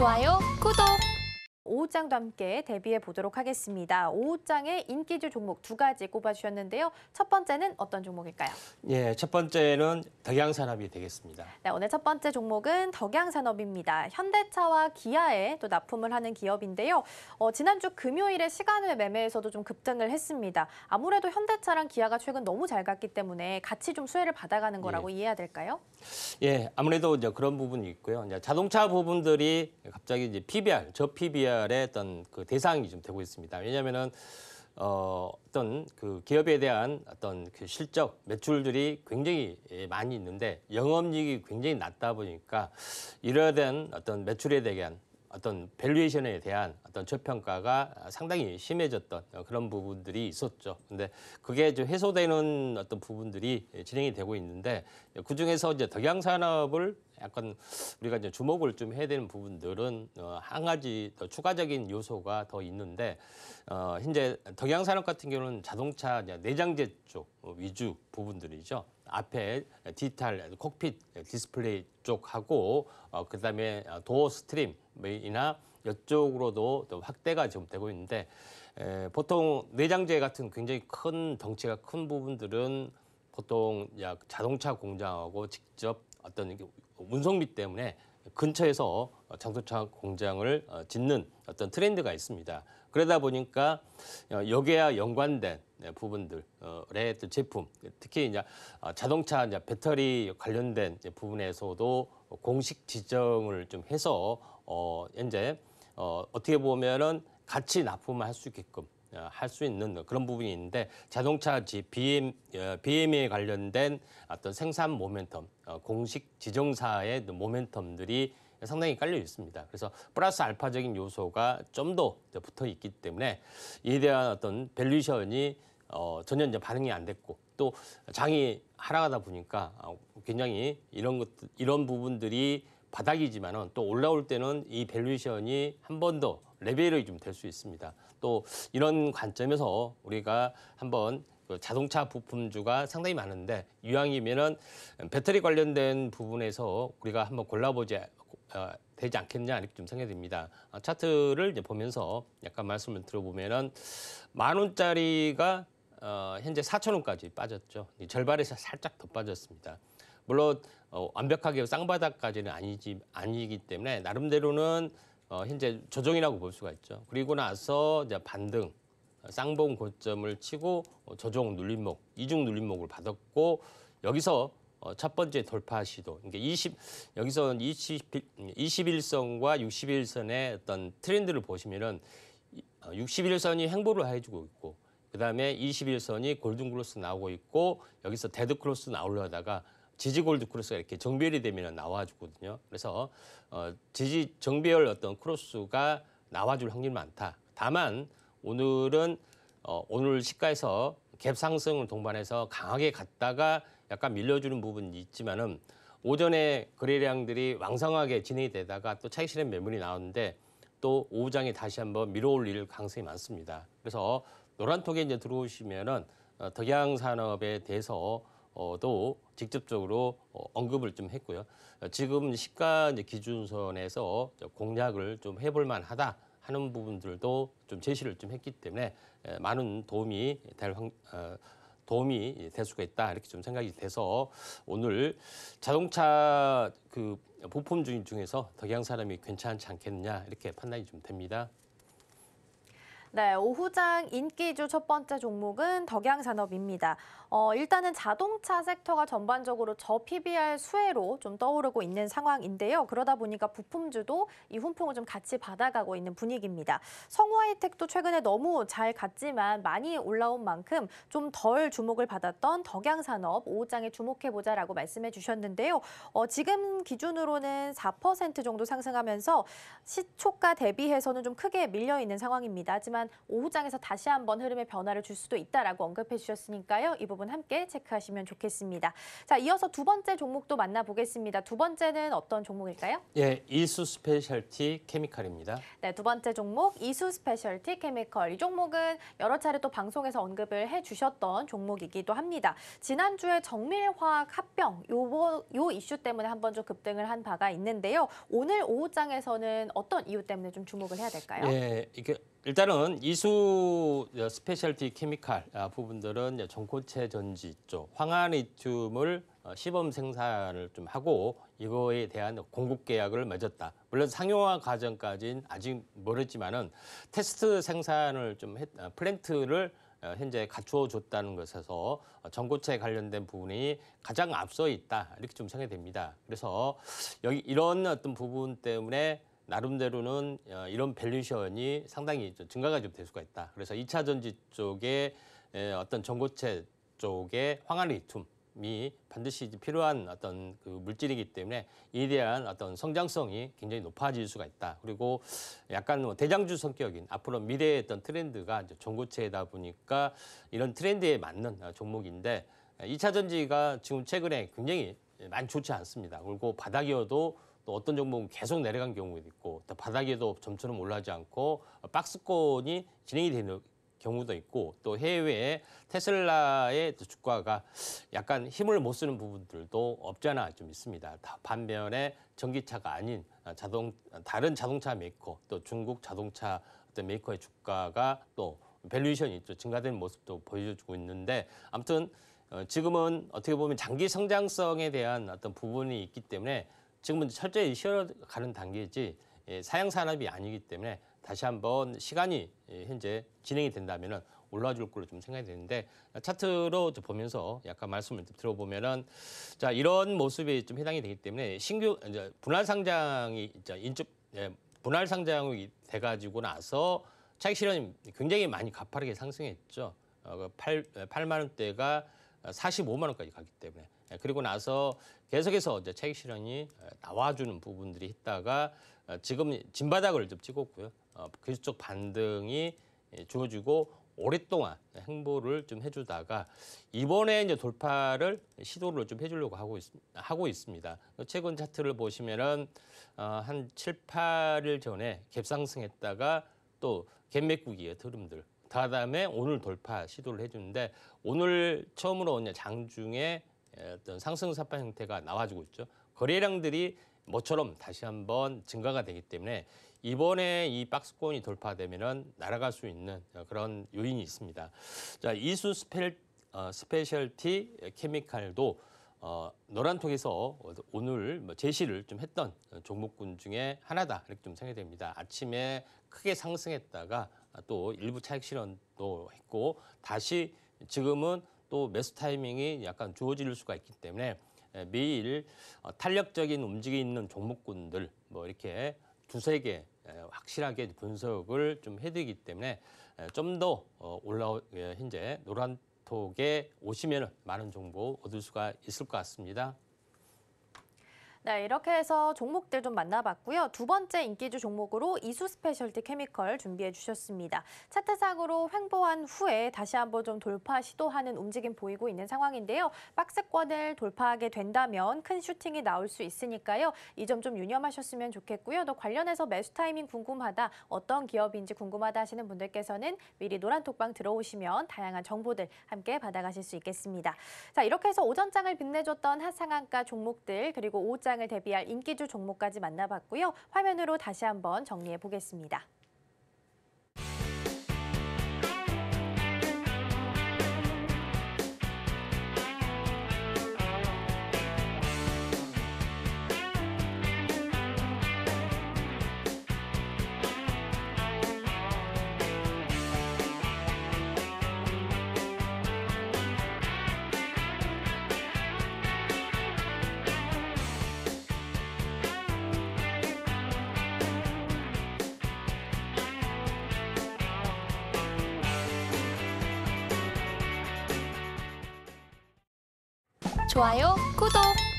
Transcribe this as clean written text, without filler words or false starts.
좋아요, 구독! 오후장도 함께 대비해 보도록 하겠습니다. 오후장의 인기주 종목 두 가지 꼽아주셨는데요. 첫 번째는 어떤 종목일까요? 예, 첫 번째는 덕양산업이 되겠습니다. 네, 오늘 첫 번째 종목은 덕양산업입니다. 현대차와 기아에 또 납품을 하는 기업인데요. 지난주 금요일에 시간외 매매에서도 좀 급등을 했습니다. 아무래도 현대차랑 기아가 최근 너무 잘 갔기 때문에 같이 좀 수혜를 받아가는 거라고 이해해야 될까요? 예, 아무래도 이제 그런 부분이 있고요. 이제 자동차 부분들이 갑자기 이제 PBR, 저PBR의 어떤 그 대상이 좀 되고 있습니다. 왜냐하면은 어떤 그 기업에 대한 어떤 그 실적, 매출들이 굉장히 많이 있는데 영업이익이 굉장히 낮다 보니까 이러한 어떤 매출에 대한 어떤 밸류에이션에 대한 어떤 저평가가 상당히 심해졌던 그런 부분들이 있었죠. 근데 그게 좀 해소되는 어떤 부분들이 진행이 되고 있는데 그중에서 이제 덕양산업을 약간 우리가 이제 주목을 좀 해야 되는 부분들은 한 가지 더 추가적인 요소가 더 있는데 현재 덕양산업 같은 경우는 자동차 내장재 쪽 위주 부분들이죠. 앞에 디지털 콕핏 디스플레이 쪽하고 그다음에 도어 스트림이나 이쪽으로도 또 확대가 좀 되고 있는데 보통 내장재 같은 굉장히 큰 덩치가 큰 부분들은 보통 자동차 공장하고 직접 어떤 운송비 때문에 근처에서 자동차 공장을 짓는 어떤 트렌드가 있습니다. 그러다 보니까 여기와 연관된 부분들의 제품, 특히 이제 자동차 배터리 관련된 부분에서도 공식 지정을 좀 해서 현재 어떻게 보면은 같이 납품을 할 수 있게끔 할 수 있는 그런 부분이 있는데 자동차 BM에 관련된 어떤 생산 모멘텀, 공식 지정사의 모멘텀들이 상당히 깔려 있습니다. 그래서 플러스 알파적인 요소가 좀 더 붙어 있기 때문에 이에 대한 어떤 밸류에이션이 전혀 이제 반응이 안 됐고 또 장이 하락하다 보니까 굉장히 이런 부분들이 바닥이지만은 또 올라올 때는 이 밸류에이션이 한 번 더 레벨이 좀 될 수 있습니다. 또 이런 관점에서 우리가 한번 자동차 부품주가 상당히 많은데 이왕이면은 배터리 관련된 부분에서 우리가 한번 골라보지 되지 않겠냐 이렇게 좀 생각이 듭니다. 차트를 이제 보면서 약간 말씀을 들어보면은 10,000원짜리가 현재 4,000원까지 빠졌죠. 절반에서 살짝 더 빠졌습니다. 물론 완벽하게 쌍바닥까지는 아니기 때문에 나름대로는 현재 조정이라고 볼 수가 있죠. 그리고 나서 이제 반등, 쌍봉 고점을 치고 조정 눌림목, 이중 눌림목을 받았고 여기서 첫 번째 돌파 시도. 그러니까 여기서 21선과 61선의 어떤 트렌드를 보시면은 61선이 횡보를 해주고 있고 그다음에 21선이 골든크로스 나오고 있고 여기서 데드크로스 나오려다가 지지골드 크로스가 이렇게 정배열이 되면 나와주거든요. 그래서 지지 정배열 어떤 크로스가 나와줄 확률이 많다. 다만 오늘은 오늘 시가에서 갭 상승을 동반해서 강하게 갔다가 약간 밀려주는 부분이 있지만은 오전에 거래량들이 왕성하게 진행이 되다가 또 차익 실현 매물이 나오는데 또 오후장에 다시 한번 밀어올릴 가능성이 많습니다. 그래서 노란톡에 이제 들어오시면은 덕양산업에 대해서도 직접적으로 언급을 좀 했고요. 지금 시가 이제 기준선에서 공략을 좀 해볼 만하다 하는 부분들도 좀 제시를 좀 했기 때문에 많은 도움이 될 수가 있다 이렇게 좀 생각이 돼서 오늘 자동차 그 부품 중에서 덕양산업이 괜찮지 않겠느냐 이렇게 판단이 좀 됩니다. 네, 오후장 인기주 첫 번째 종목은 덕양산업입니다. 일단은 자동차 섹터가 전반적으로 저PBR 수혜로 좀 떠오르고 있는 상황인데요. 그러다 보니까 부품주도 이 훈풍을 좀 같이 받아가고 있는 분위기입니다. 성우하이텍도 최근에 너무 잘 갔지만 많이 올라온 만큼 좀 덜 주목을 받았던 덕양산업 오후장에 주목해보자라고 말씀해 주셨는데요. 지금 기준으로는 4% 정도 상승하면서 시초가 대비해서는 좀 크게 밀려있는 상황입니다. 하지만 하지만 오후장에서 다시 한번 흐름의 변화를 줄 수도 있다라고 언급해 주셨으니까요. 이 부분 함께 체크하시면 좋겠습니다. 자, 이어서 두 번째 종목도 만나보겠습니다. 두 번째는 어떤 종목일까요? 예, 이수 스페셜티 케미칼입니다. 네, 두 번째 종목 이수 스페셜티 케미컬. 이 종목은 여러 차례 또 방송에서 언급을 해주셨던 종목이기도 합니다. 지난주에 정밀화학 합병 요 이슈 때문에 한번 좀 급등을 한 바가 있는데요. 오늘 오후장에서는 어떤 이유 때문에 좀 주목을 해야 될까요? 예, 이게 일단은 이수 스페셜티 케미칼 부분들은 전고체 전지 쪽 황화리튬을 시범 생산을 좀 하고 이거에 대한 공급 계약을 맺었다. 물론 상용화 과정까지는 아직 멀었지만은 테스트 생산을 좀 플랜트를 현재 갖추어 줬다는 것에서 전고체 관련된 부분이 가장 앞서 있다 이렇게 좀 생각이 됩니다. 그래서 여기 이런 어떤 부분 때문에 나름대로는 이런 밸류션이 상당히 증가가 좀 될 수가 있다. 그래서 2차 전지 쪽에 어떤 전고체 쪽에 황화리튬이 반드시 필요한 어떤 그 물질이기 때문에 이에 대한 어떤 성장성이 굉장히 높아질 수가 있다. 그리고 약간 대장주 성격인 앞으로 미래의 어떤 트렌드가 이제 전고체이다 보니까 이런 트렌드에 맞는 종목인데 2차 전지가 지금 최근에 굉장히 많이 좋지 않습니다. 그리고 바닥이어도 또 어떤 종목은 계속 내려간 경우도 있고 또 바닥에도 점처럼 올라가지 않고 박스권이 진행이 되는 경우도 있고 또 해외에 테슬라의 주가가 약간 힘을 못 쓰는 부분들도 없지 않아 좀 있습니다. 반면에 전기차가 아닌 다른 자동차 메이커 또 중국 자동차 어떤 메이커의 주가가 또 밸류에이션이 또 증가되는 모습도 보여주고 있는데 아무튼 지금은 어떻게 보면 장기 성장성에 대한 어떤 부분이 있기 때문에 지금은 철저히 쉬어가는 단계지 사양 산업이 아니기 때문에 다시 한번 시간이 현재 진행이 된다면 올라와 줄 걸로 좀 생각이 되는데 차트로 보면서 약간 말씀을 들어보면은 자 이런 모습이 좀 해당이 되기 때문에 신규 이제 분할 상장이 분할 상장이 돼가지고 나서 차익 실현이 굉장히 많이 가파르게 상승했죠. 8만 원대가 45만 원까지 가기 때문에 그리고 나서 계속해서 이제 차익 실현이 나와주는 부분들이 있다가 지금 진바닥을 좀 찍었고요. 기술적 반등이 주어지고 오랫동안 행보를 좀 해주다가 이번에 이제 돌파를 시도를 좀 해주려고 하고 있습니다. 최근 차트를 보시면은 한 7, 8일 전에 갭상승했다가 또 갭매꾸기의 흐름들. 그다음에 오늘 돌파 시도를 해주는데 오늘 처음으로 이제 장중에 어떤 상승 삽발 형태가 나와주고 있죠. 거래량들이 모처럼 다시 한번 증가가 되기 때문에 이번에 이 박스권이 돌파되면은 날아갈 수 있는 그런 요인이 있습니다. 자, 이수 스페셜티 케미칼도 노란톡에서 오늘 제시를 좀 했던 종목군 중에 하나다 이렇게 좀 생각이 됩니다. 아침에 크게 상승했다가 또 일부 차익 실현도 했고 다시 지금은 또 매수 타이밍이 약간 주어질 수가 있기 때문에 매일 탄력적인 움직임이 있는 종목군들 뭐 이렇게 두세 개 확실하게 분석을 좀 해드리기 때문에 좀 더 현재 노란톡에 오시면 많은 정보 얻을 수가 있을 것 같습니다. 네, 이렇게 해서 종목들 좀 만나봤고요. 두 번째 인기주 종목으로 이수 스페셜티 케미컬 준비해 주셨습니다. 차트상으로 횡보한 후에 다시 한번 좀 돌파 시도하는 움직임 보이고 있는 상황인데요. 박스권을 돌파하게 된다면 큰 슈팅이 나올 수 있으니까요. 이 점 좀 유념하셨으면 좋겠고요. 또 관련해서 매수 타이밍 궁금하다, 어떤 기업인지 궁금하다 하시는 분들께서는 미리 노란톡방 들어오시면 다양한 정보들 함께 받아가실 수 있겠습니다. 자, 이렇게 해서 오전장을 빛내줬던 핫상한가 종목들 그리고 오후장 을 대비할 인기주 종목까지 만나봤고요. 화면으로 다시 한번 정리해 보겠습니다. 좋아요, 구독!